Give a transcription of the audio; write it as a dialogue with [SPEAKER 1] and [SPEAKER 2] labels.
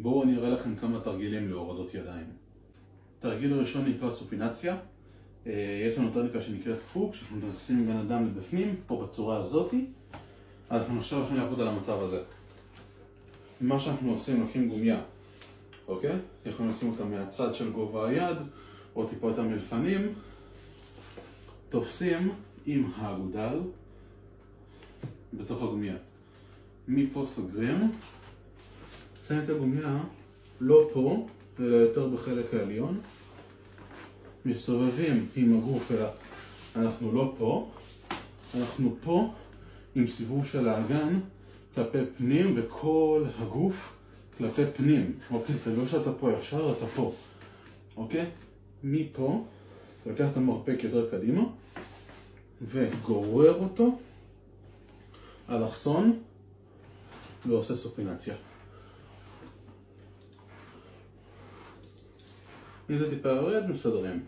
[SPEAKER 1] בואו אני אראה לכם כמה תרגילים להורדות ידיים. תרגיל הראשון נקרא סופינציה. יש לנו טכניקה שנקראת פוק, שאנחנו נכנסים בן אדם לבפנים, פה בצורה הזאת. אנחנו עכשיו הולכים לעבוד על המצב הזה. מה שאנחנו עושים, לוקחים גומיה, אוקיי? יכולים לשים אותה מהצד של גובה היד, או טיפה אותה מלפנים. תופסים עם האגודל בתוך הגומיה. מפה סוגרים. שמים את הגומיה לא פה, אלא יותר בחלק העליון. מסתובבים עם הגוף, אלא אנחנו לא פה. אנחנו פה עם סיבוב של האגן כלפי פנים, וכל הגוף כלפי פנים. אוקיי, זה לא שאתה פה ישר, אתה פה. אוקיי? מפה, אתה לוקח את המרפק יותר קדימה, וגורר אותו אלכסון, ועושה סופינציה. אם זה טיפה יורד, מסתדרים.